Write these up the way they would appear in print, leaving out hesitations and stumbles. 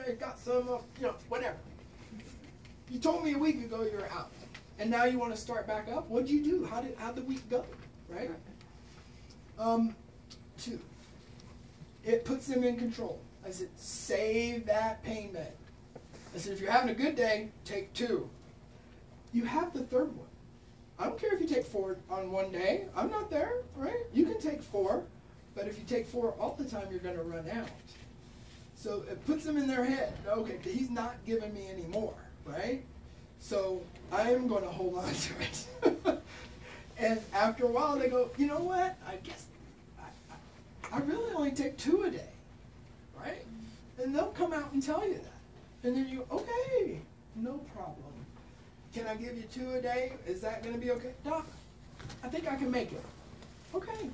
I got some, whatever. You told me a week ago you're out, and now you want to start back up. What'd you do? How'd the week go? Right? 2, it puts them in control. I said, save that pain med. I said, if you're having a good day, take 2. You have the 3rd one. I don't care if you take 4 on one day. I'm not there, right? You can take 4, but if you take 4 all the time, you're going to run out. So it puts them in their head, okay, he's not giving me any more, right? So I am going to hold on to it. And after a while, they go, you know what? I guess I really only take 2 a day, right? And they'll come out and tell you that. And then you, okay, no problem. Can I give you 2 a day? Is that going to be okay? Doc, I think I can make it. Okay.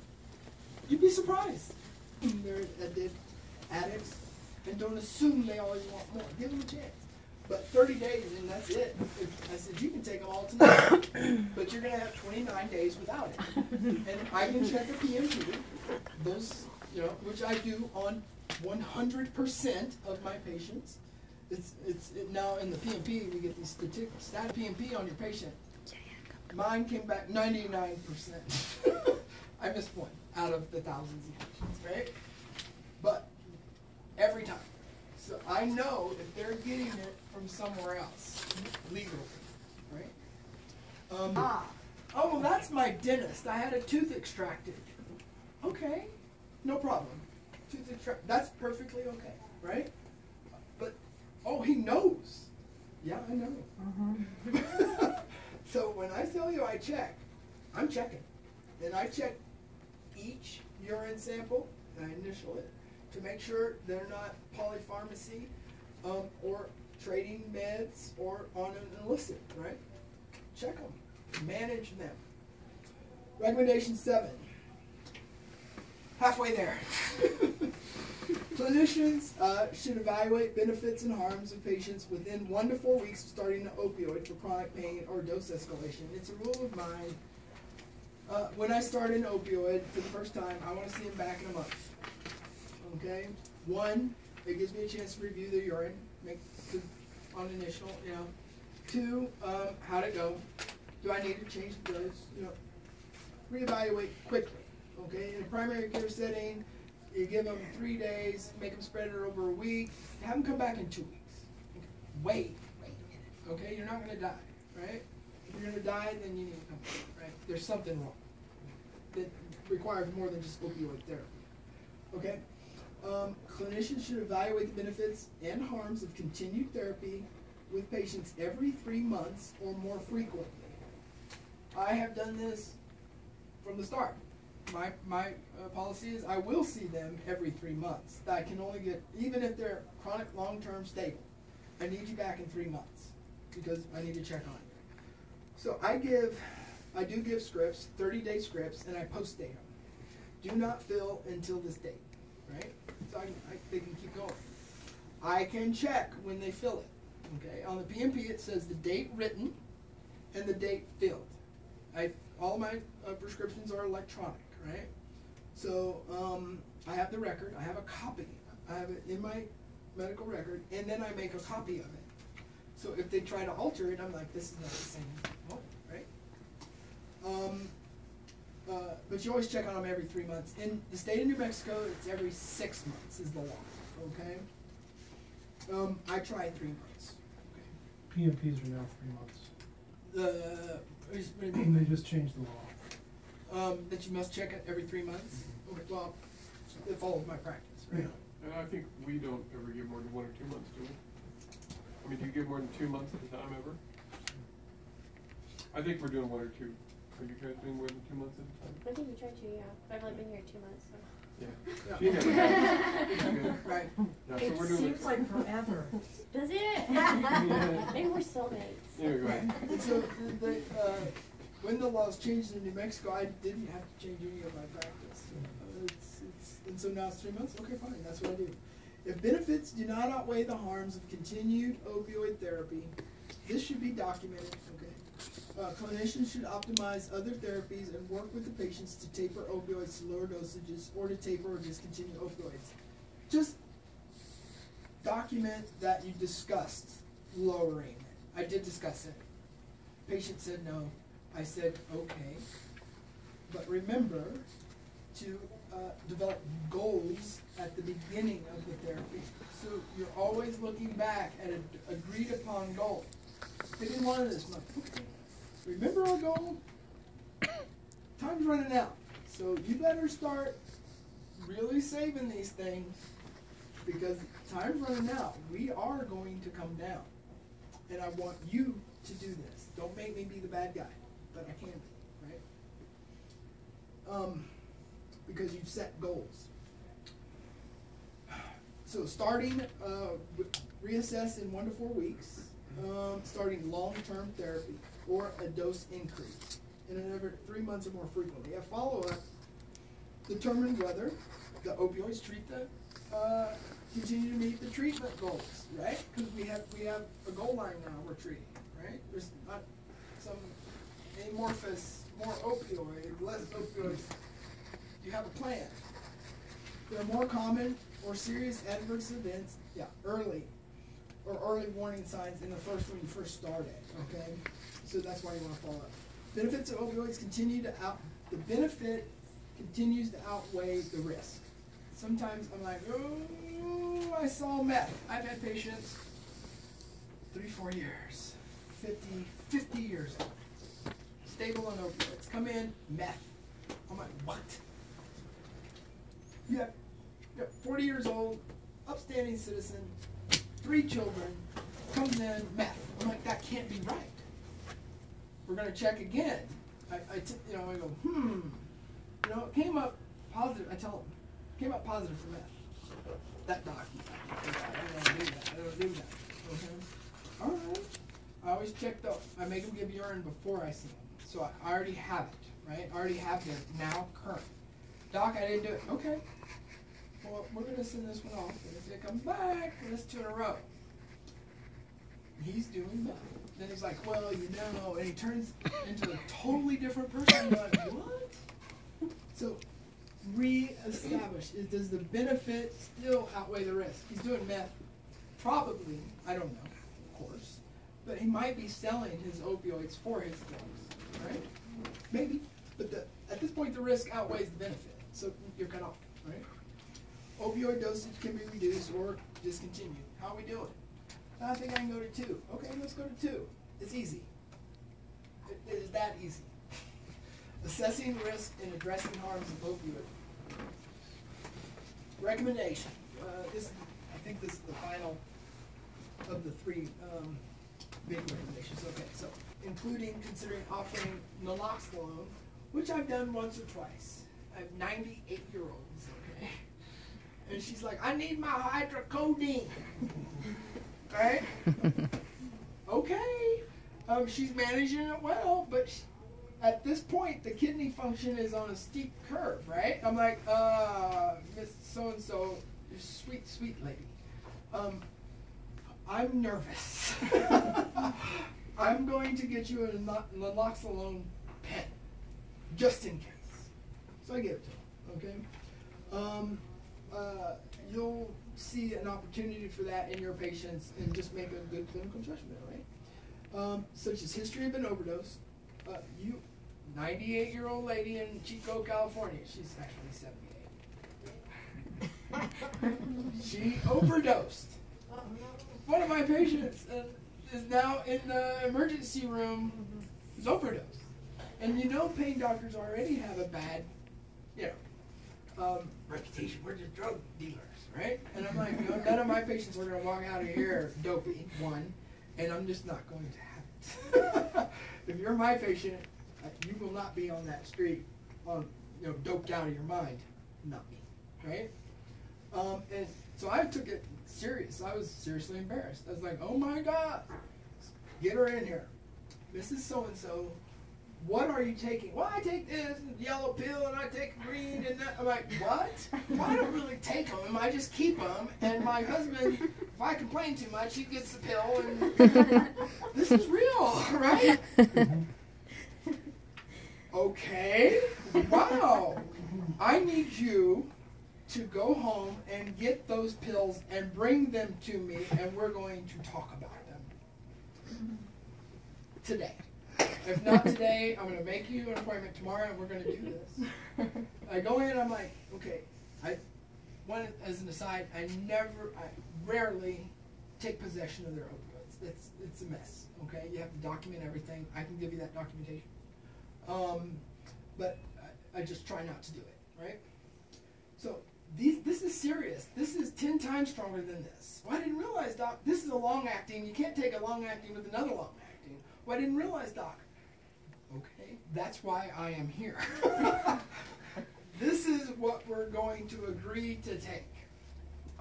You'd be surprised. They're addicts, and don't assume they always want more. Give them a chance. But 30 days, and that's it. I said, you can take them all tonight, but you're going to have 29 days without it. And I can check a PMP, those, which I do on 100% of my patients. Now in the PMP, we get these statistics. Stat PMP on your patient. Mine came back 99%. I missed 1 out of the thousands of patients, right? But every time. So I know if they're getting it from somewhere else, legally, right? Oh, well, that's my dentist. I had a tooth extracted. Okay, no problem. Tooth extract. That's perfectly okay, right? But oh, he knows. Yeah, I know. So when I tell you I check, I'm checking, and I check each urine sample and I initial it to make sure they're not polypharmacy or trading meds or on an illicit, right? Check them. Manage them. Recommendation 7. Halfway there. Clinicians should evaluate benefits and harms of patients within 1 to 4 weeks of starting an opioid for chronic pain or dose escalation. It's a rule of mine. When I start an opioid for the first time, I want to see them back in a month. Okay? 1, it gives me a chance to review the urine, on initial, 2, how'd it go? Do I need to change the dose? Reevaluate quickly. Okay? In a primary care setting, you give them 3 days, make them spread it over a week, have them come back in 2 weeks. Okay. Wait a minute. Okay? You're not going to die, right? If you're going to die, then you need to come back, right? There's something wrong that requires more than just opioid therapy. Okay? Clinicians should evaluate the benefits and harms of continued therapy with patients every 3 months or more frequently. I have done this from the start. My policy is I will see them every 3 months. I can only get, even if they're chronic long-term stable, I need you back in 3 months because I need to check on you. So I do give scripts, 30-day scripts, and I post-date them. Do not fill until this date, right? So they can keep going. I can check when they fill it, okay? On the PMP, it says the date written and the date filled. All my prescriptions are electronic, right? So I have the record. I have a copy. I have it in my medical record, and then I make a copy of it. So if they try to alter it, I'm like, this is not the same one, right? But you always check on them every 3 months. In the state of New Mexico, it's every 6 months is the law, okay? I try 3 months. Okay. PMPs are now 3 months. They just changed the law. That you must check it every 3 months? Okay, well, it follows my practice, right? Yeah. And I think we don't ever give more than 1 or 2 months, do we? I mean, do you give more than 2 months at a time ever? I think we're doing 1 or 2. Are you guys doing more than 2 months at a time? I think we tried to, yeah. But I've only been here 2 months, so. Yeah. She never Right. Yeah, so It we're doing seems like forever. Does it? Yeah. Maybe we're soulmates. Yeah, go ahead. And so when the laws changed in New Mexico, I didn't have to change any of my practice. And so now it's 3 months? Okay, fine, that's what I do. If benefits do not outweigh the harms of continued opioid therapy, this should be documented, okay? Clinicians should optimize other therapies and work with the patients to taper opioids to lower dosages or to taper or discontinue opioids. Just document that you discussed lowering. I did discuss it. Patient said no. I said okay. But remember to develop goals at the beginning of the therapy. So you're always looking back at an agreed upon goal. They didn't want it this month. Okay. Remember our goal? Time's running out. So you better start really saving these things because time's running out. We are going to come down. And I want you to do this. Don't make me be the bad guy, but I can be, right? Because you've set goals. So starting, reassess in 1 to 4 weeks, starting long-term therapy or a dose increase in another 3 months or more frequently. A follow-up, determine whether the opioids continue to meet the treatment goals, right? Because we have a goal line now we're treating, right? There's not some amorphous, more opioid, less opioids. You have a plan. There are more common or serious adverse events, early warning signs in the first when you first start it, okay? So that's why you want to follow up. Benefits of opioids the benefit continues to outweigh the risk. Sometimes I'm like, oh, I saw meth. I've had patients 3-4 years, 50 years old, stable on opioids. Come in, meth. I'm like, what? You're 40 years old, upstanding citizen, 3 children, comes in, meth. I'm like, that can't be right. We're going to check again. I go, it came up positive. I tell them, came up positive for meth. That doc, I don't do that. Okay? All right. I always check those. I make them give urine before I see them. So I already have it, right? I already have their now current. Doc, I didn't do it. Okay. Well, we're going to send this one off. And if it comes back, let's 2 in a row. He's doing meth. Then he's like, well, and he turns into a totally different person. You're like, what? So, reestablish. Does the benefit still outweigh the risk? He's doing meth. Probably. I don't know, of course. But he might be selling his opioids for his drugs, right? Maybe. But at this point, the risk outweighs the benefit. So, you're cut off, right? Opioid dosage can be reduced or discontinued. How are we doing? I think I can go to 2. Okay, let's go to 2. It's easy. It is that easy. Assessing risk and addressing harms of opioid. Recommendation. I think this is the final of the 3 big recommendations. Okay, so including considering offering naloxone, which I've done once or twice. I have 98-year-olds, okay? And she's like, I need my hydrocodone. Right? Okay. She's managing it well, but at this point, the kidney function is on a steep curve, right? I'm like, Miss So-and-so, sweet, sweet lady. I'm nervous. I'm going to get you a naloxone pen, just in case. So I give it to her, okay? You'll see an opportunity for that in your patients and just make a good clinical judgment, right? Such as history of an overdose. 98-year-old lady in Chico, California. She's actually 78. She overdosed. One of my patients is now in the emergency room. He's overdosed. And pain doctors already have a bad, reputation. We're just drug dealers, right? And I'm like, none of my patients are going to walk out of here dopey, one, and I'm just not going to have it. If you're my patient, you will not be on that street, doped out of your mind. Not me, right? And so I took it serious. I was seriously embarrassed. I was like, oh my God, get her in here. Mrs. So-and-so, what are you taking? Well, I take this yellow pill and I take green and that. I'm like, what? Well, I don't really take them. I just keep them. And my husband, if I complain too much, he gets the pill. And this is real, right? Okay. Wow. I need you to go home and get those pills and bring them to me, and we're going to talk about them today. If not today, I'm going to make you an appointment tomorrow, and we're going to do this. I go in, I'm like, okay. As an aside, I rarely take possession of their opioids. It's a mess. Okay, you have to document everything. I can give you that documentation, but I just try not to do it. Right? So this is serious. This is 10 times stronger than this. Well, I didn't realize, Doc. This is a long-acting. You can't take a long-acting with another long-acting. Well, I didn't realize, Doc. Okay, that's why I am here. This is what we're going to agree to take.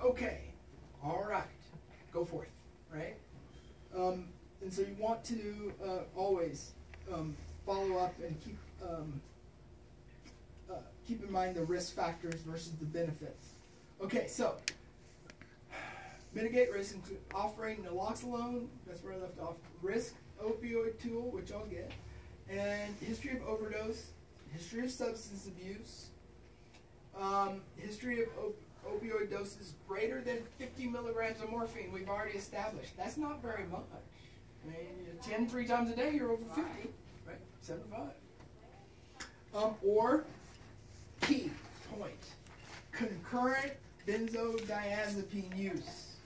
Okay, all right, go forth, right? And so you want to always follow up and keep in mind the risk factors versus the benefits. Okay, so mitigate risk include offering naloxone, that's where I left off, risk opioid tool, which I'll get, and history of overdose, history of substance abuse, history of opioid doses greater than 50 milligrams of morphine. We've already established that's not very much. I mean, 10 3 times a day, you're over 50, right? 75. Or key point, concurrent benzodiazepine use.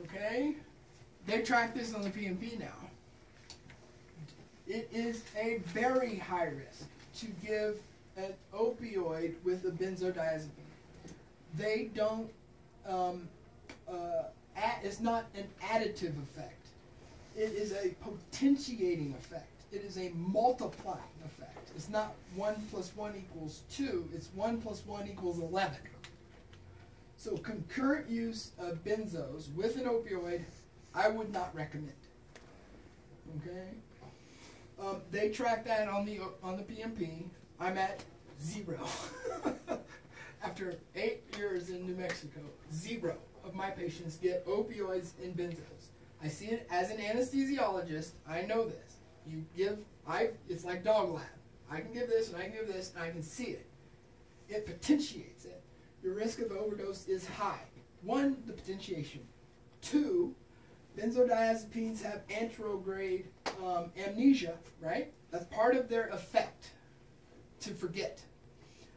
Okay, they track this on the PMP now. It is a very high risk to give an opioid with a benzodiazepine. They don't, it's not an additive effect. It is a potentiating effect. It is a multiplying effect. It's not 1 + 1 = 2, it's 1 + 1 = 11. So concurrent use of benzos with an opioid, I would not recommend. Okay? They track that on the PMP. I'm at 0. After 8 years in New Mexico, 0 of my patients get opioids and benzos. I see it as an anesthesiologist. I know this. It's like dog lab. I can give this and I can give this and I can see it. It potentiates it. Your risk of overdose is high. 1, the potentiation. 2, benzodiazepines have anterograde amnesia, right? That's part of their effect, to forget.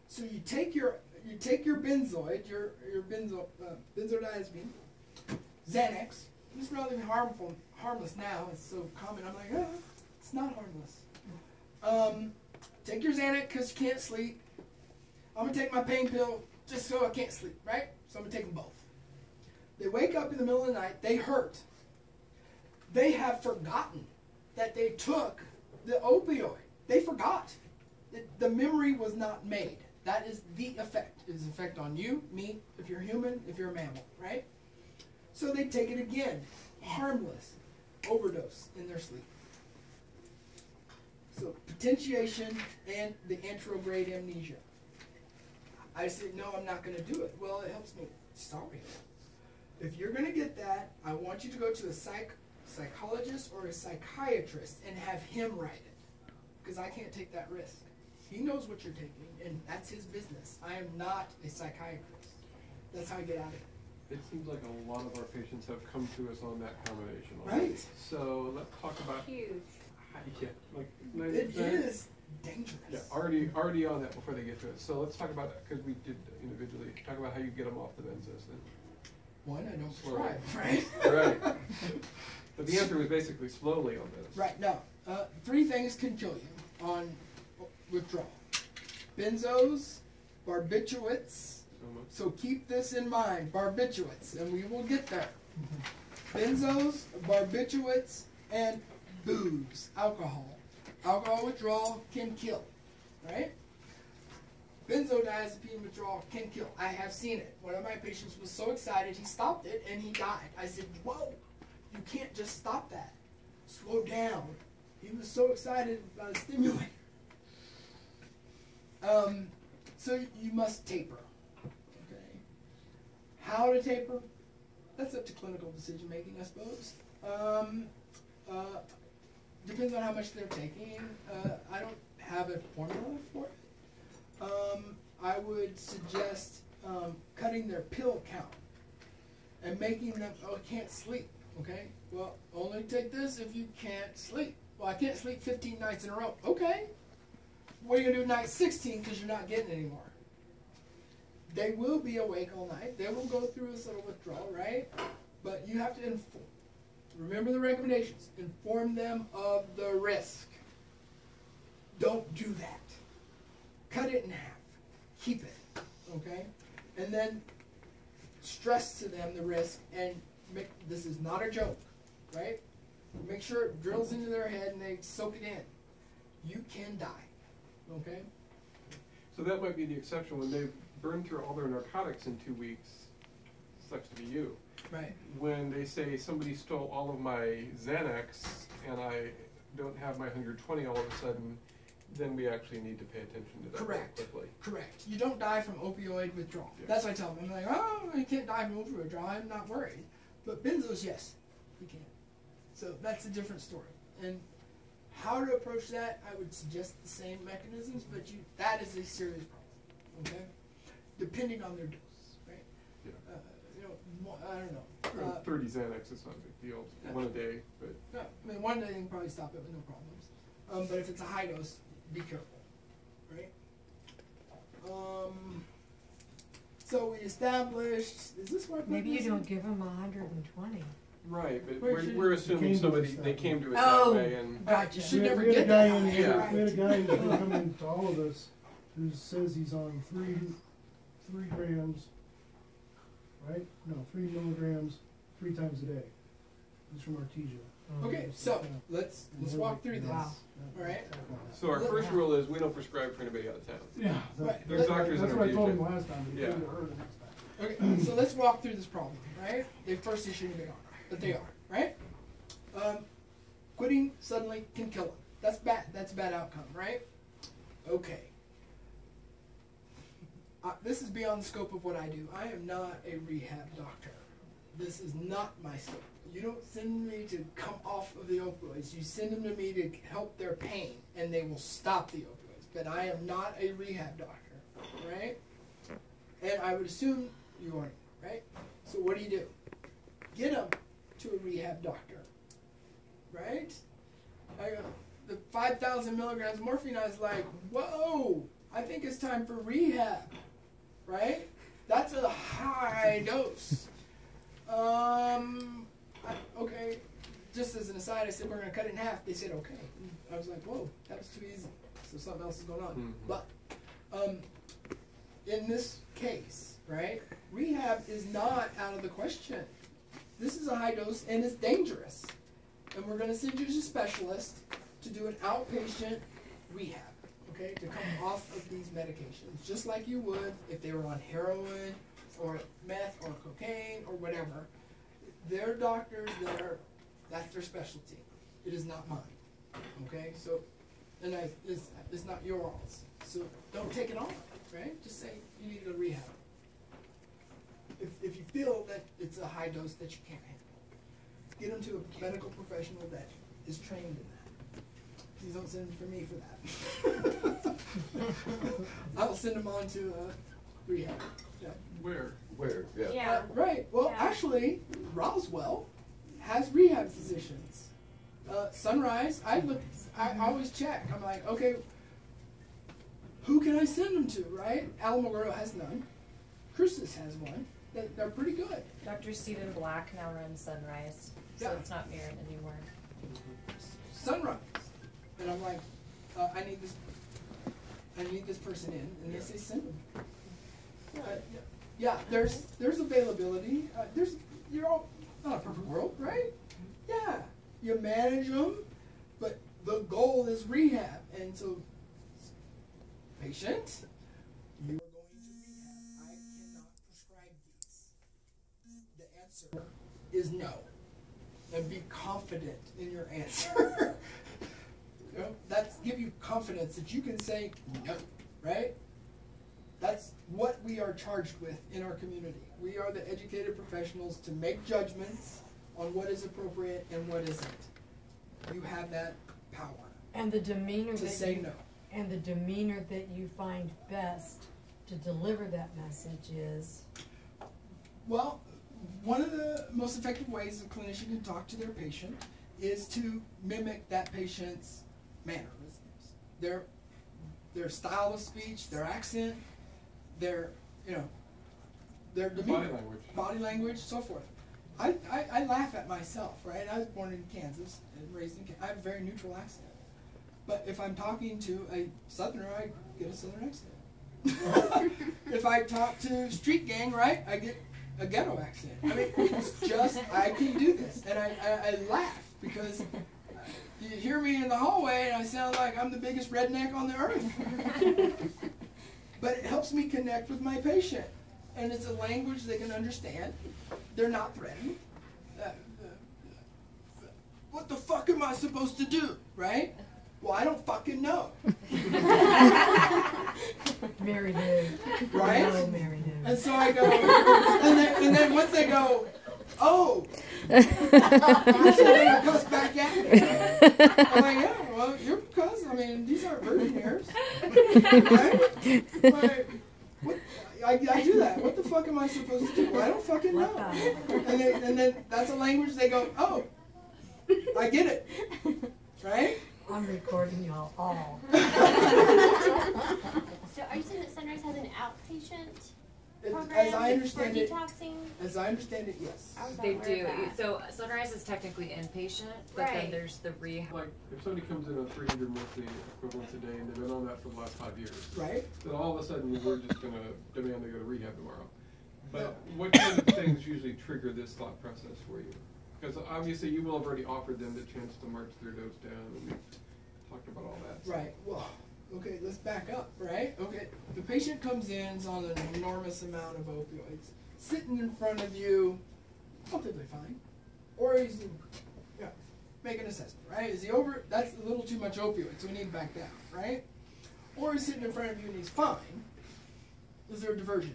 So you take your benzoid, your benzodiazepine, Xanax. It's rather harmless now. It's so common. I'm like, it's not harmless. Take your Xanax because you can't sleep. I'm gonna take my pain pill just so I can't sleep, right? So I'm gonna take them both. They wake up in the middle of the night. They hurt. They have forgotten that they took the opioid. They forgot. The memory was not made. That is the effect. It is an effect on you, me, if you're human, if you're a mammal, right? So they take it again. Harmless. Overdose in their sleep. So potentiation and the anterograde amnesia. I said, no, I'm not going to do it. Well, it helps me. Sorry. If you're going to get that, I want you to go to a psychologist or a psychiatrist and have him write it. Because I can't take that risk. He knows what you're taking, and that's his business. I am not a psychiatrist. That's how I get out of it. It seems like a lot of our patients have come to us on that combination already. Right. So let's talk about Huge. Yeah, like It is dangerous. Yeah, already on that before they get to it. So let's talk about that because we did individually talk about how you get them off the benzos. One, I don't Slowly. prescribe, right? Right. But the answer was basically slowly on this. Right. Now, 3 things can kill you on withdrawal: benzos, barbiturates. So keep this in mind: barbiturates, and we will get there. Benzos, barbiturates, and booze, alcohol. Alcohol withdrawal can kill, right? Benzodiazepine withdrawal can kill. I have seen it. One of my patients was so excited he stopped it and he died. I said, whoa, you can't just stop that. Slow down. He was so excited about a stimulator. So you must taper. Okay. How to taper? That's up to clinical decision making, I suppose. Depends on how much they're taking. I don't have a formula for it. I would suggest cutting their pill count and making them, oh, can't sleep, okay? Well, only take this if you can't sleep. Well, I can't sleep 15 nights in a row. Okay. What are you going to do night 16 because you're not getting any more? They will be awake all night. They will go through this little withdrawal, right? But you have to inform. Remember the recommendations. Inform them of the risk. Don't do that. Cut it in half. Keep it, okay? And then stress to them the risk and make, this is not a joke, right? Make sure it drills into their head and they soak it in. You can die, okay? So that might be the exception when they've burned through all their narcotics in 2 weeks. Sucks to be you. Right. When they say somebody stole all of my Xanax and I don't have my 120 all of a sudden, then we actually need to pay attention to that Correct. very quickly. Correct. You don't die from opioid withdrawal. Yeah. That's what I tell them. I'm like, oh, I can't die from opioid withdrawal. I'm not worried. But benzos, yes, we can. So that's a different story. And how to approach that, I would suggest the same mechanisms, but that is a serious problem, okay? Depending on their dose, right? Yeah. I don't know. 30 Xanax is not a big deal. Yeah. One a day, but No, I mean, one day you can probably stop it with no problems. But if it's a high dose, be careful, right? So we established, is this what? Maybe you don't give them 120. right. But Where should we're it- assuming they came to us Oh. that way, and Gotcha. You should We had- never we had get a guy that in high, here- right? We had a guy who's been coming to all of us who says he's on 3 grams, right? No, 3 milligrams 3 times a day. He's from Artesia. Okay, so let's walk through this. Wow. All right. so our first rule is we don't prescribe for anybody out of town. Yeah. Right. There's doctors That's in what I told him Artesia. last time, but he Yeah. couldn't have heard it next time. Okay, so let's walk through this problem, right? They first shouldn't be on, but they are, right? Quitting suddenly can kill them. That's bad. That's a bad outcome, right? Okay. This is beyond the scope of what I do. I am not a rehab doctor. This is not my scope. You don't send me to come off of the opioids. You send them to me to help their pain, and they will stop the opioids. But I am not a rehab doctor, right? And I would assume you aren't, right? So what do? Get them to a rehab doctor, right? The 5,000 milligrams of morphine, I was like, whoa, I think it's time for rehab, right? That's a high dose. Okay, just as an aside, I said, we're going to cut it in half. They said, okay. I was like, whoa, that was too easy. So something else is going on. Mhm. But in this case, right, rehab is not out of the question. This is a high dose and it's dangerous. And we're going to send you to a specialist to do an outpatient rehab, okay, to come off of these medications, just like you would if they were on heroin or meth or cocaine or whatever. Their doctors, that's their specialty. It is not mine, okay? So, and it's not yours. So don't take it on, right? Just say you need to go to rehab. If you feel that it's a high dose that you can't handle, get them to a medical professional that is trained in that. Please don't send them for me for that. I will send them on to rehab. Yeah. Where? Yeah. Yeah. Right. Well, Yeah. actually, Roswell has rehab physicians. Sunrise, I always check. I'm like, okay, who can I send them to, right? Alamogordo has none. Cruces has one. They're pretty good. Dr. Stephen Black now runs Sunrise, so Yeah. it's not Mirren anymore. Sunrise. And I'm like, I need this person in, and they say send them. Yeah, there's availability. You're all not a perfect world, right? Yeah, you manage them, but the goal is rehab, and so patient, you are going to rehab. I cannot prescribe these. The answer is no, and be confident in your answer. You know, that's give you confidence that you can say no, right? That's what we are charged with in our community. We are the educated professionals to make judgments on what is appropriate and what isn't. You have that power And the demeanor to that say you, no. and the demeanor that you find best to deliver that message is, Well, one of the most effective ways a clinician can talk to their patient is to mimic that patient's mannerisms, their style of speech, their accent, their their demeanor, body language, so forth. I laugh at myself, right? I was born in Kansas and raised in Kansas. I have a very neutral accent. But if I'm talking to a Southerner, I get a Southern accent. If I talk to street gang, right, I get a ghetto accent. I mean, it's just, I can do this. And I laugh because you hear me in the hallway and I sound like I'm the biggest redneck on the earth. But it helps me connect with my patient. And it's a language they can understand. They're not threatened. What the fuck am I supposed to do, right? Well, I don't fucking know. very new. Right? Oh, very new. And so I go, and then once they go, oh, you're gonna cuss back at me. I'm like, yeah, well, you're cuss. I mean, these aren't virgin hairs. Right? Like, what? I do that. What the fuck am I supposed to do? Well, I don't fucking know. And then that's a language they go, oh, I get it. Right? I'm recording y'all all. So are you saying that Sunrise has an outpatient program As I understand for it, detoxing? as I understand it, yes. I was They not aware do. of that. So Sunrise is technically inpatient, but then Right. there's the rehab. Like, if somebody comes in on 300 monthly equivalents a day and they've been on that for the last 5 years, Right? then all of a sudden we're just gonna demand they go to rehab tomorrow. But what kind of things usually trigger this thought process for you? Because obviously you will have already offered them the chance to march their dose down, and we've talked about all that. Right. Well, okay, let's back up, right? Okay, the patient comes in, is on an enormous amount of opioids, sitting in front of you, relatively fine. Or he's, make an assessment, right? Is he over? That's a little too much opioid, so we need to back down, right? Or he's sitting in front of you and he's fine. Is there a diversion?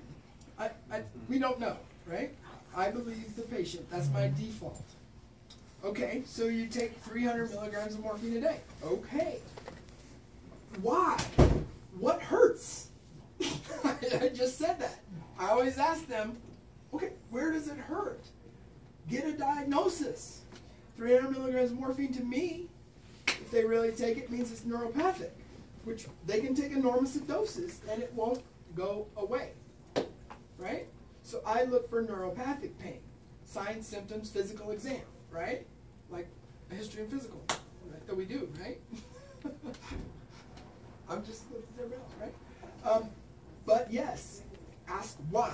We don't know, right? I believe the patient. That's my default. Okay, so you take 300 milligrams of morphine a day. Okay. Why? What hurts? I just said that. I always ask them, okay, where does it hurt? Get a diagnosis. 300 milligrams of morphine to me, if they really take it, means it's neuropathic, which they can take enormous doses and it won't go away, right? So I look for neuropathic pain, signs, symptoms, physical exam, right? Like a history and physical, right? That we do, right? I'm just looking at everybody else, right? But yes, ask why.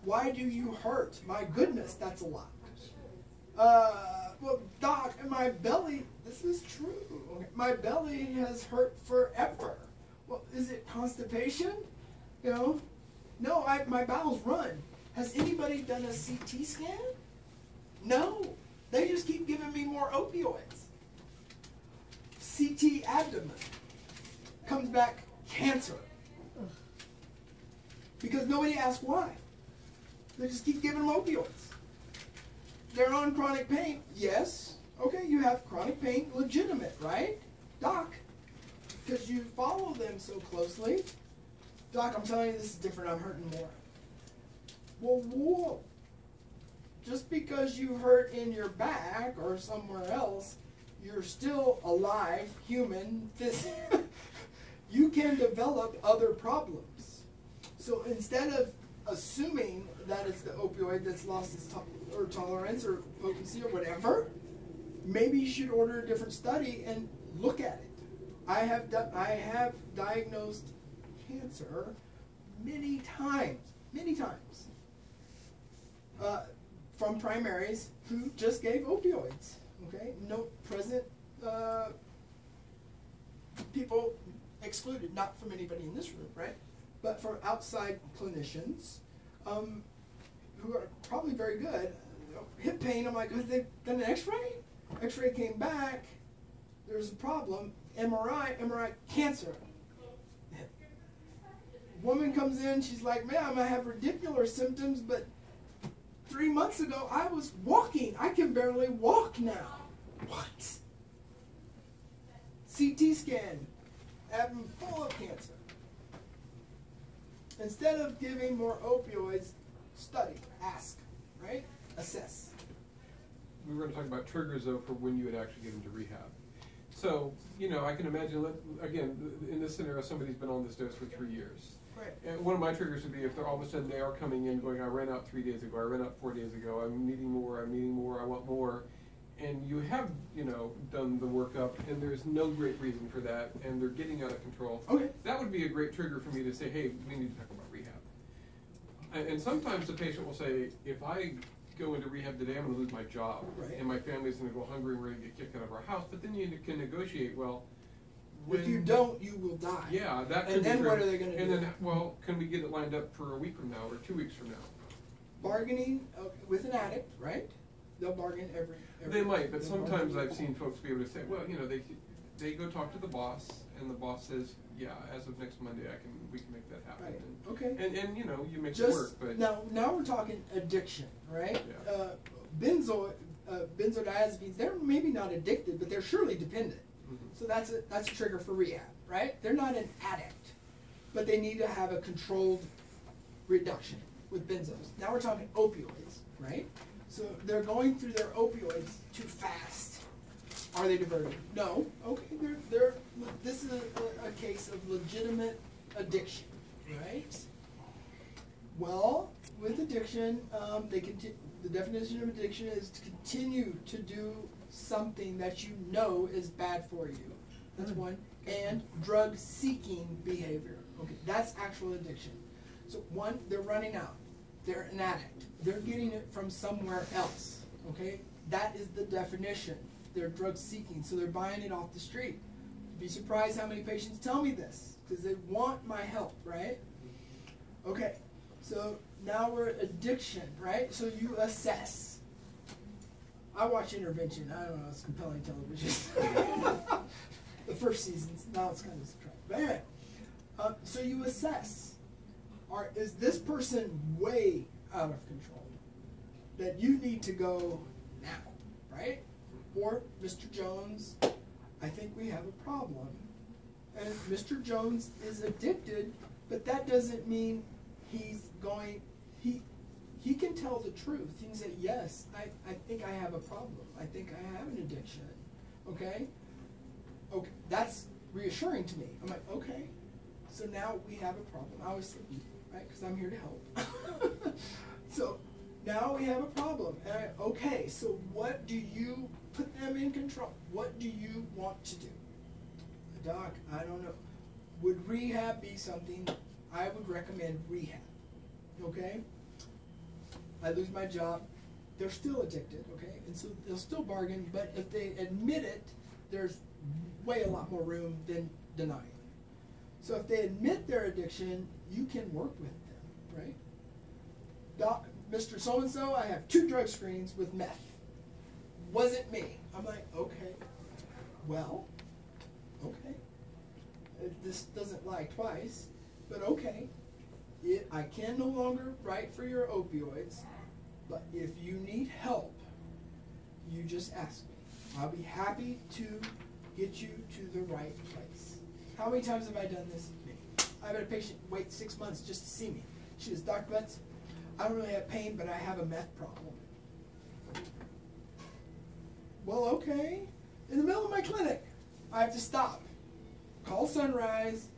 Why do you hurt? My goodness, that's a lot. Well, doc, in my belly, this is true. Okay, my belly has hurt forever. Well, is it constipation? You know? No, my bowels run. Has anybody done a CT scan? No. They just keep giving me more opioids. CT abdomen. Comes back cancer. Because nobody asked why. They just keep giving them opioids. They're on chronic pain. Yes. Okay, you have chronic pain, legitimate, right? Doc, because you follow them so closely. Doc, I'm telling you this is different. I'm hurting more. Well, whoa. Just because you hurt in your back or somewhere else, you're still alive, human, you can develop other problems. So instead of assuming that it's the opioid that's lost its tolerance or potency or whatever, maybe you should order a different study and look at it. I have diagnosed cancer many times, from primaries who just gave opioids. Okay, no present people excluded, not from anybody in this room, right? But from outside clinicians who are probably very good. Hip pain, I'm like, have they done an x-ray? X-ray came back, there's a problem. MRI, cancer. Woman comes in, she's like, ma'am, I have radicular symptoms, but 3 months ago I was walking. I can barely walk now. What? CT scan, abdomen full of cancer. Instead of giving more opioids, study, ask, right? Assess. We were going to talk about triggers, though, for when you would actually get into rehab. So, you know, I can imagine, again, in this scenario, somebody's been on this dose for 3 years. Right. And one of my triggers would be if they're all of a sudden they are coming in going, I ran out 3 days ago, I ran out 4 days ago, I'm needing more, I want more. And you have, you know, done the workup, and there's no great reason for that, and they're getting out of control. Okay. That would be a great trigger for me to say, hey, we need to talk about rehab. And sometimes the patient will say, if I go into rehab today, I'm going to lose my job, Right. and my family's going to go hungry, and we're going to get kicked out of our house. But then you can negotiate, well, If you don't, you will die. yeah, that could And be then true. what are they going to do? And then, well, can we get it lined up for a week from now or 2 weeks from now? Bargaining with an addict, right? They'll bargain every They might, but they'll sometimes bargain. I've seen folks be able to say, well, you know, they go talk to the boss, and the boss says, yeah, as of next Monday, we can make that happen. Right. And, Okay. and you know, you make it Just work, but now we're talking addiction, right? Yeah. Benzodiazepines, they're maybe not addicted, but they're surely dependent. Mhm. So that's a trigger for rehab, right? They're not an addict, but they need to have a controlled reduction with benzos. Now we're talking opioids, right? So they're going through their opioids too fast. Are they diverted? No. Okay, this is a case of legitimate addiction, right? Well, with addiction, the definition of addiction is to continue to do something that you know is bad for you. That's one. And drug-seeking behavior. Okay, that's actual addiction. So one, they're running out. They're an addict. They're getting it from somewhere else. Okay, that is the definition. They're drug-seeking, so they're buying it off the street. You'd be surprised how many patients tell me this because they want my help, right? Okay, so now we're at addiction, right? So you assess. I watch Intervention. I don't know, it's compelling television. The first seasons, now it's kind of subtracted. But anyway, so you assess. Is this person way out of control? That you need to go now, right? Or, Mr. Jones, I think we have a problem. And Mr. Jones is addicted, but that doesn't mean he's going, he can tell the truth. He can say, yes, I think I have a problem. I think I have an addiction, okay? Okay, that's reassuring to me. I'm like, okay, so now we have a problem. I always say, right, because I'm here to help. So now we have a problem. Okay, so what do you put them in control? What do you want to do? Doc, I don't know. Would rehab be something? I would recommend rehab. Okay? I lose my job. They're still addicted, okay? And so they'll still bargain, but if they admit it, there's way a lot more room than denying. So if they admit their addiction, you can work with them, right? Doc, Mr. So-and-so, I have 2 drug screens with meth. Wasn't me. I'm like, okay. Well, okay. This doesn't lie twice, but okay. I can no longer write for your opioids, but if you need help, you just ask me. I'll be happy to get you to the right place. How many times have I done this? I've had a patient wait 6 months just to see me. She says, Dr. Butz, I don't really have pain, but I have a meth problem. Well, okay. In the middle of my clinic, I have to stop. Call Sunrise,